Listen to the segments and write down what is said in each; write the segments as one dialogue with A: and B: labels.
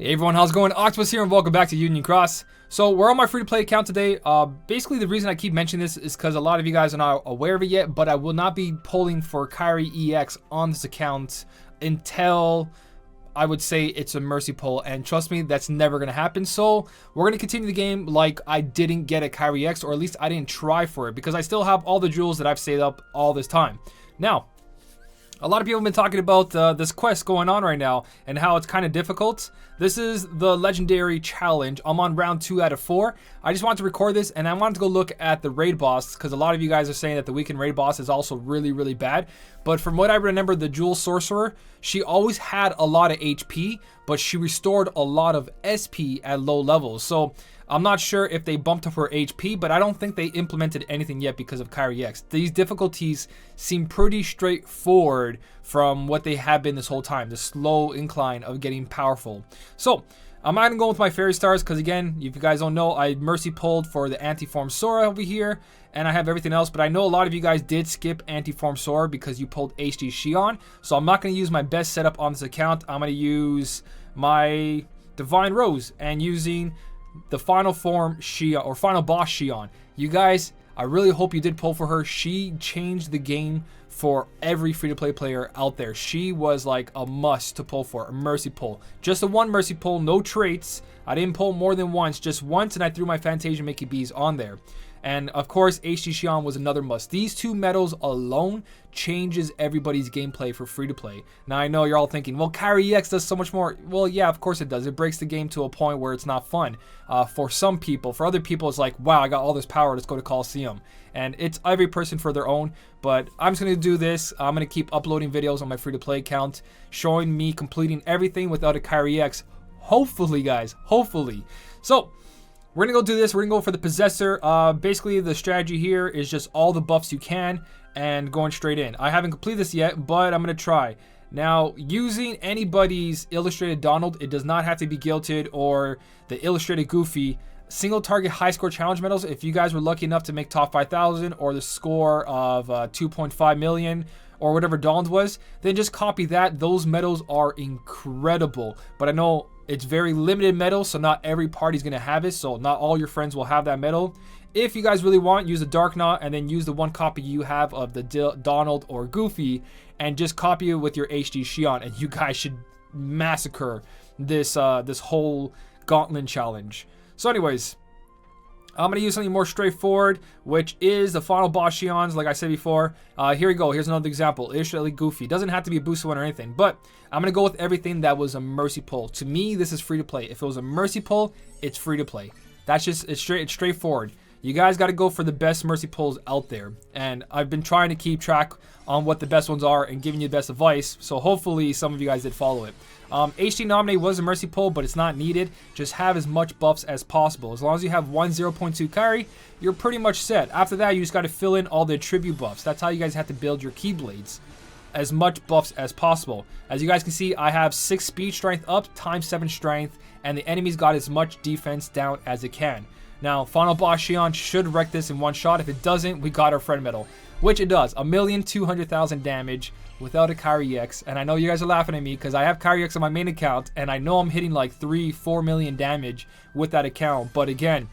A: Hey everyone, how's it going? Octopus here and welcome back to Union Cross. So we're on my free-to-play account today. Basically the reason I keep mentioning this is because a lot of you guys are not aware of it yet, but I will not be polling for Kairi EX on this account until I would say it's a mercy poll, and trust me, that's never going to happen. So we're going to continue the game like I didn't get a Kairi EX, or at least I didn't try for it, because I still have all the jewels that I've saved up all this time. Now, a lot of people have been talking about this quest going on right now and how it's kind of difficult. This is the legendary challenge. I'm on round 2 out of 4. I just wanted to record this and I wanted to go look at the raid boss because a lot of you guys are saying that the weekend raid boss is also really bad. But from what I remember, the Jewel Sorcerer, she always had a lot of HP, but she restored a lot of SP at low levels. So I'm not sure if they bumped up her HP, but I don't think they implemented anything yet because of Kairi EX. These difficulties seem pretty straightforward from what they have been this whole time, the slow incline of getting powerful. So I'm not going to go with my fairy stars because, again, if you guys don't know, I mercy pulled for the anti-form Sora over here, and I have everything else, but I know a lot of you guys did skip anti-form Sora because you pulled HD Xion, so I'm not going to use my best setup on this account. I'm going to use my Divine Rose and using the final form Xion, or final boss Xion. You guys, I really hope you did pull for her. She changed the game for every free-to-play player out there. She was like a must to pull for, a mercy pull. Just a one mercy pull, no traits. I didn't pull more than once, just once, and I threw my Fantasia Mickey B's on there. And of course, HD Xion was another must. These two medals alone changes everybody's gameplay for free-to-play. Now, I know you're all thinking, well, Kairi EX does so much more. Well, yeah, of course it does. It breaks the game to a point where it's not fun for some people. For other people, it's like, wow, I got all this power. Let's go to Coliseum. And it's every person for their own. But I'm just going to do this. I'm going to keep uploading videos on my free-to-play account, showing me completing everything without a Kairi EX. Hopefully, guys. Hopefully. So we're going to go do this. We're going to go for the Possessor. Basically, the strategy here is just all the buffs you can and going straight in. I haven't completed this yet, but I'm going to try. Now, using anybody's illustrated Donald, it does not have to be Gilted or the illustrated Goofy. Single target high score challenge medals, if you guys were lucky enough to make top 5,000 or the score of 2.5 million or whatever Donald was, then just copy that. Those medals are incredible. But I know it's very limited medal, so not every party's going to have it, so not all your friends will have that medal. If you guys really want, use the Dark Knot and then use the one copy you have of the Donald or Goofy and just copy it with your HD Xion, and you guys should massacre this this whole Gauntlet challenge. So anyways, I'm going to use something more straightforward, which is the final boss Xions, like I said before. Here we go. Here's another example. Illustrated Goofy. Doesn't have to be a boosted one or anything, but I'm going to go with everything that was a mercy pull. To me, this is free to play. If it was a mercy pull, it's free to play. That's just, it's straightforward. You guys got to go for the best mercy pulls out there. And I've been trying to keep track on what the best ones are and giving you the best advice. So hopefully some of you guys did follow it. HD Nominate was a mercy pull, but it's not needed. Just have as much buffs as possible. As long as you have one 0.2 Kairi, you're pretty much set. After that, you just got to fill in all the attribute buffs. That's how you guys have to build your Keyblades. As much buffs as possible. As you guys can see, I have 6 speed strength up, times 7 strength, and the enemy's got as much defense down as it can. Now, final boss Xion should wreck this in one shot. If it doesn't, we got our friend medal, which it does. 1,200,000 damage without a Kairi EX. And I know you guys are laughing at me because I have Kairi EX on my main account, and I know I'm hitting like 3-4 million damage with that account. But again,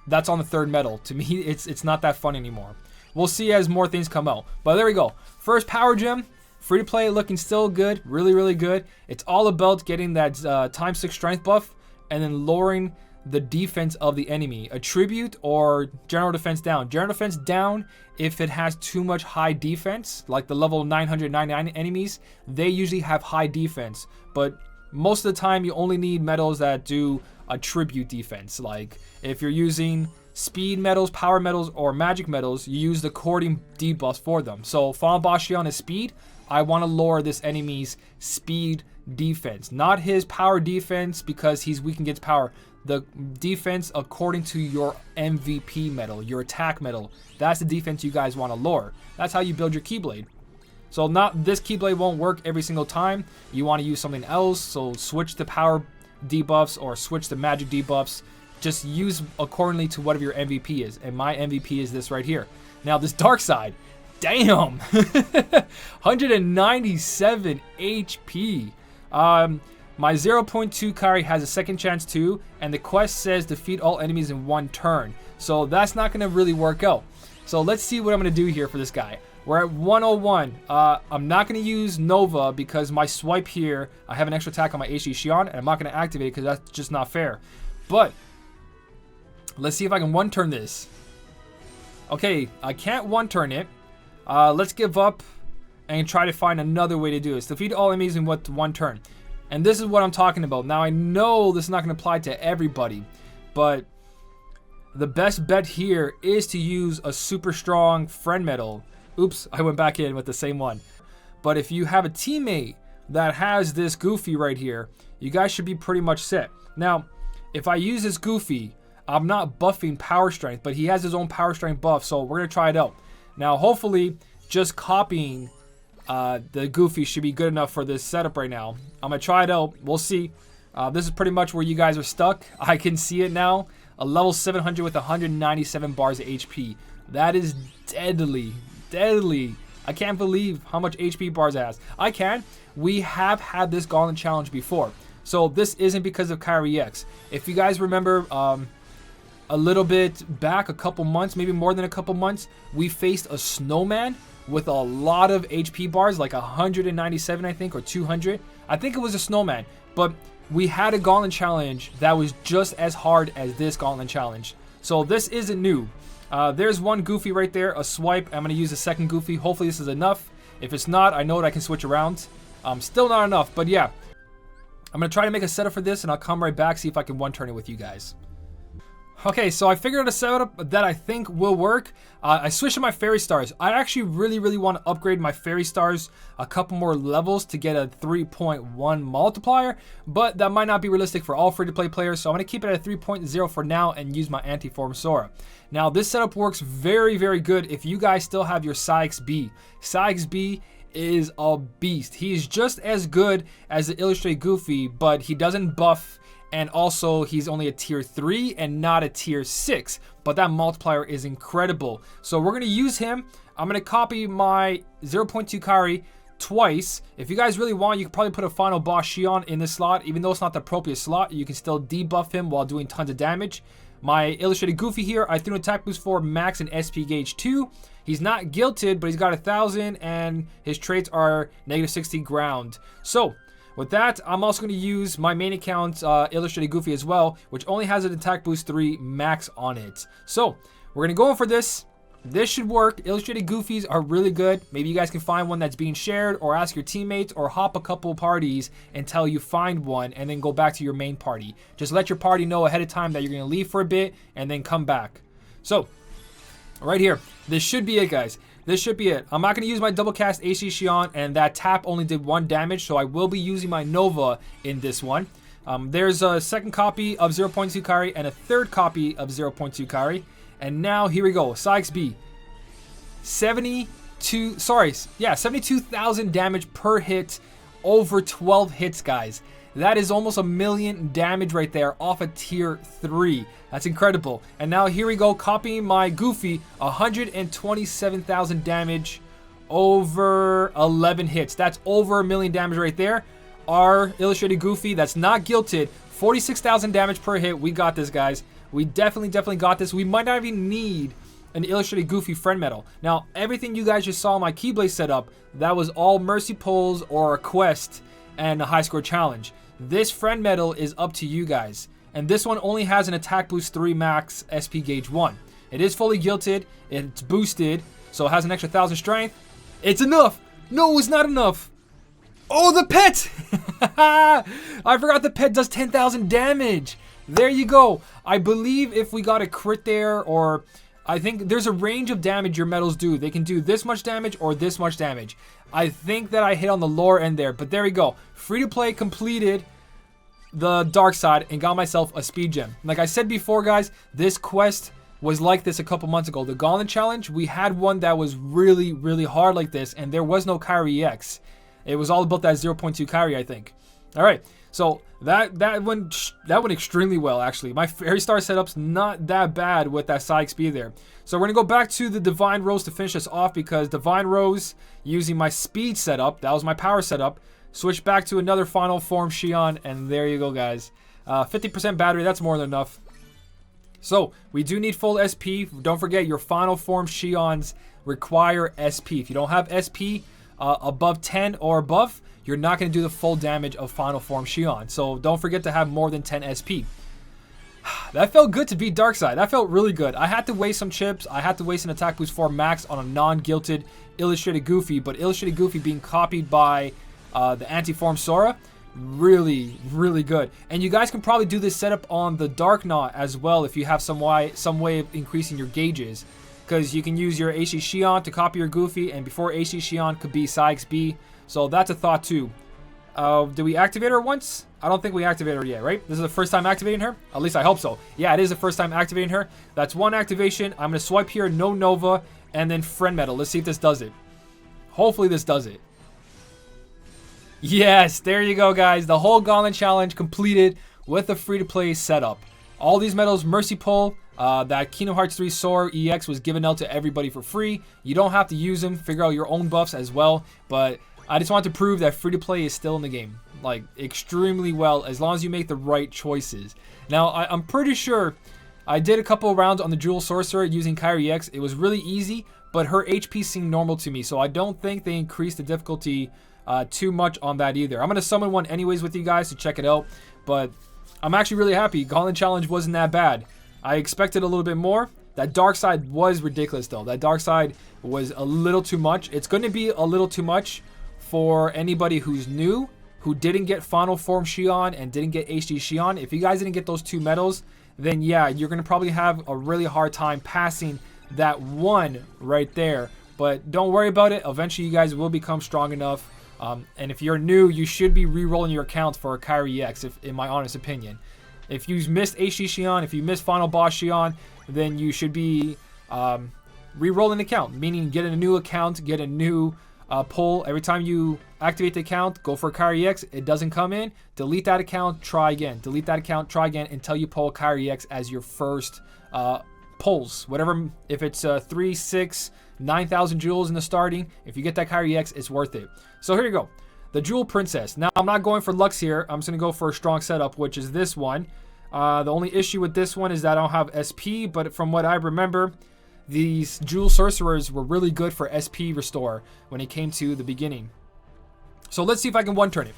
A: that's on the 3rd medal. To me, it's not that fun anymore. We'll see as more things come out. But there we go. First power gem. Free to play, looking still good. Really good. It's all about getting that times 6 strength buff and then lowering the defense of the enemy. Attribute or general defense down. General defense down if it has too much high defense, like the level 999 enemies. They usually have high defense, but most of the time you only need medals that do attribute defense. Like if you're using speed medals, power medals, or magic medals, you use the according debuffs for them. So final boss Xion is speed. I want to lower this enemy's speed defense, not his power defense, because he's weak against power. The defense according to your MVP medal, your attack medal. That's the defense you guys want to lower. That's how you build your Keyblade. So not this Keyblade won't work every single time. You want to use something else. So switch the power debuffs or switch the magic debuffs. Just use accordingly to whatever your MVP is. And my MVP is this right here. Now this Darkside. Damn. 197 HP. My 0.2 Kairi has a second chance too, and the quest says defeat all enemies in 1 turn. So that's not going to really work out. So let's see what I'm going to do here for this guy. We're at 101. I'm not going to use Nova because my swipe here, I have an extra attack on my HD Xion, and I'm not going to activate it because that's just not fair. But let's see if I can 1-turn this. Okay, I can't 1-turn it. Let's give up and try to find another way to do this. Defeat all enemies in 1 turn. And this is what I'm talking about. Now, I know this is not going to apply to everybody, but the best bet here is to use a super strong friend medal. Oops, I went back in with the same one. But if you have a teammate that has this Goofy right here, you guys should be pretty much set. Now, if I use this Goofy, I'm not buffing power strength, but he has his own power strength buff, so we're going to try it out. Now, hopefully, just copying the Goofy should be good enough for this setup right now. I'm going to try it out. We'll see. This is pretty much where you guys are stuck. I can see it now. A level 700 with 197 bars of HP. That is deadly. Deadly. I can't believe how much HP bars it has. I can. We have had this Gauntlet challenge before. So this isn't because of Kairi X. If you guys remember a little bit back, a couple months, maybe more than a couple months, we faced a snowman with a lot of HP bars, like 197 I think, or 200. I think it was a snowman, but we had a Gauntlet challenge that was just as hard as this Gauntlet challenge. So this isn't new. There's one Goofy right there, a swipe. I'm going to use a second Goofy. Hopefully this is enough. If it's not, I know that I can switch around. Still not enough, but yeah. I'm going to try to make a setup for this, and I'll come right back, see if I can 1-turn it with you guys. Okay, so I figured out a setup that I think will work. I switched to my Fairy Stars. I actually really want to upgrade my Fairy Stars a couple more levels to get a 3.1 multiplier, but that might not be realistic for all free-to-play players, so I'm going to keep it at 3.0 for now and use my Anti-Form Sora. Now, this setup works very good if you guys still have your Sykes B. Sykes B is a beast. He is just as good as the Illustrated Goofy, but he doesn't buff. And also, he's only a tier 3 and not a tier 6. But that multiplier is incredible. So we're going to use him. I'm going to copy my 0.2 Kairi twice. If you guys really want, you could probably put a final boss Xion in this slot. Even though it's not the appropriate slot, you can still debuff him while doing tons of damage. My Illustrated Goofy here, I threw an attack boost for max and SP gauge 2. He's not guilted, but he's got 1,000 and his traits are -60 ground. So with that, I'm also going to use my main account, Illustrated Goofy as well, which only has an attack boost 3 max on it. So we're going to go in for this. This should work. Illustrated Goofies are really good. Maybe you guys can find one that's being shared, or ask your teammates, or hop a couple parties until you find one and then go back to your main party. Just let your party know ahead of time that you're going to leave for a bit and then come back. So right here, this should be it, guys. This should be it. I'm not going to use my double cast AC Xion, and that tap only did 1 damage, so I will be using my Nova in this one. There's a second copy of 0.2 Kairi and a third copy of 0.2 Kairi. And now, here we go. Sykes B. 72,000 damage per hit over 12 hits, guys. That is almost 1,000,000 damage right there off a tier 3. That's incredible. And now here we go, copying my Goofy, 127,000 damage over 11 hits. That's over 1,000,000 damage right there. Our Illustrated Goofy, that's not guilted, 46,000 damage per hit. We got this, guys. We definitely got this. We might not even need an Illustrated Goofy friend medal. Now, everything you guys just saw in my Keyblade setup, that was all mercy pulls or a quest and a high score challenge. This friend medal is up to you guys. And this one only has an attack boost 3 max SP gauge 1. It is fully guilted. It's boosted. So it has an extra 1,000 strength. It's enough. No, it's not enough. Oh, the pet. I forgot the pet does 10,000 damage. There you go. I believe if we got a crit there, or I think there's a range of damage your medals do. They can do this much damage or this much damage. I think that I hit on the lower end there, but there we go. Free to play completed the Darkside and got myself a speed gem. Like I said before, guys, this quest was like this a couple months ago. The Gauntlet challenge, we had one that was really hard like this, and there was no Kairi X. It was all about that 0.2 Kairi, I think. All right, so that went extremely well, actually. My Fairy Star setup's not that bad with that Sykes B there. So we're gonna go back to the Divine Rose to finish this off, because Divine Rose, using my speed setup, that was my power setup, switch back to another final form Shion, and there you go, guys. 50% battery, that's more than enough. So, we do need full SP. Don't forget, your final form Shions require SP. If you don't have SP above 10 or above, you're not going to do the full damage of final form Shion. So, don't forget to have more than 10 SP. That felt good to beat Darkside. That felt really good. I had to waste some chips. I had to waste an attack boost 4 max on a non-guilted Illustrated Goofy. But Illustrated Goofy being copied by the anti-form Sora, really, really good. And you guys can probably do this setup on the Dark Knot as well if you have some way of increasing your gauges. Because you can use your AC Shion to copy your Goofy, and before AC Shion could be Sykes B. So that's a thought too. Did we activate her once? I don't think we activated her yet, right? This is the first time activating her? At least I hope so. Yeah, it is the first time activating her. That's one activation. I'm going to swipe here, no Nova, and then Friend Medal. Let's see if this does it. Hopefully this does it. Yes, there you go, guys. The whole Gauntlet challenge completed with a free-to-play setup. All these medals, Mercy Pull, that Kingdom Hearts 3 Sora EX was given out to everybody for free. You don't have to use them. Figure out your own buffs as well. But I just want to prove that free-to-play is still in the game. Like, extremely well, as long as you make the right choices. Now, I'm pretty sure I did a couple of rounds on the Jewel Sorcerer using Kairi EX. It was really easy, but her HP seemed normal to me. So I don't think they increased the difficulty too much on that either. I'm going to summon one anyways with you guys to check it out. But I'm actually really happy. Gauntlet Challenge wasn't that bad. I expected a little bit more. That Darkside was ridiculous, though. That Darkside was a little too much. It's going to be a little too much for anybody who's new, who didn't get Final Form Shion and didn't get HD Shion. If you guys didn't get those 2 medals, then yeah, you're going to probably have a really hard time passing that one right there. But don't worry about it. Eventually, you guys will become strong enough. And if you're new, you should be re-rolling your account for a Kairi EX, in my honest opinion. If you missed HD Shion, if you missed Final Boss Shion, then you should be re-rolling the account, meaning get a new account, get a new pull. Every time you activate the account, go for Kairi EX. It doesn't come in, delete that account, try again. Delete that account, try again until you pull Kairi EX as your first pulls. Whatever, if it's 3, 6, 9,000 jewels in the starting, if you get that Kairi EX, it's worth it. So here you go. The Jewel Princess. Now, I'm not going for Lux here. I'm just going to go for a strong setup, which is this one. The only issue with this one is that I don't have SP, but from what I remember, these Jewel Sorcerers were really good for SP restore when it came to the beginning. So let's see if I can one-turn it.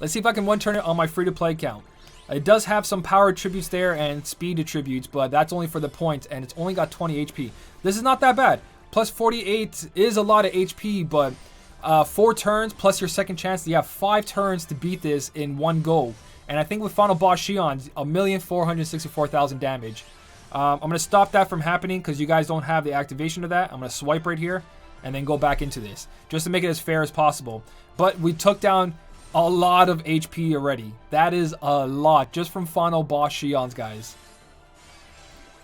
A: Let's see if I can one-turn it on my free-to-play account. It does have some power attributes there and speed attributes, but that's only for the points, and it's only got 20 HP. This is not that bad. Plus 48 is a lot of HP, but 4 turns plus your second chance, you have 5 turns to beat this in one go. And I think with Final Boss Shion, 1,464,000 damage. I'm going to stop that from happening because you guys don't have the activation of that. I'm going to swipe right here and then go back into this just to make it as fair as possible. But we took down a lot of HP already. That is a lot just from Final Boss Shions, guys.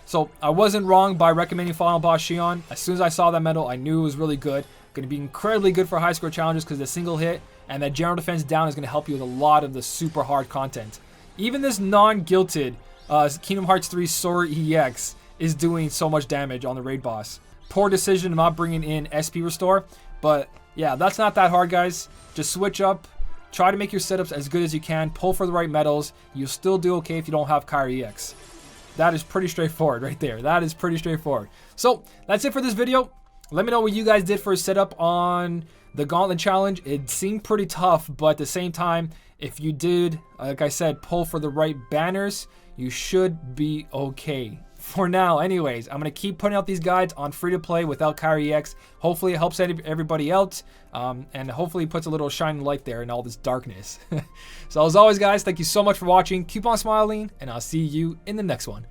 A: So I wasn't wrong by recommending Final Boss Shion. As soon as I saw that medal, I knew it was really good. Going to be incredibly good for high score challenges because the single hit and that general defense down is going to help you with a lot of the super hard content. Even this non-guilted Kingdom Hearts 3 Sora EX is doing so much damage on the raid boss. Poor decision of not bringing in SP Restore, but yeah, that's not that hard, guys. Just switch up, try to make your setups as good as you can, pull for the right medals. You'll still do okay if you don't have Kairi EX. That is pretty straightforward right there. That is pretty straightforward. So that's it for this video. Let me know what you guys did for a setup on the Gauntlet Challenge. It seemed pretty tough, but at the same time, if you did, like I said, pull for the right banners, you should be okay. For now, anyways, I'm going to keep putting out these guides on free-to-play without Kairi EX. Hopefully, it helps everybody out, and hopefully puts a little shining light there in all this darkness. So as always, guys, thank you so much for watching. Keep on smiling, and I'll see you in the next one.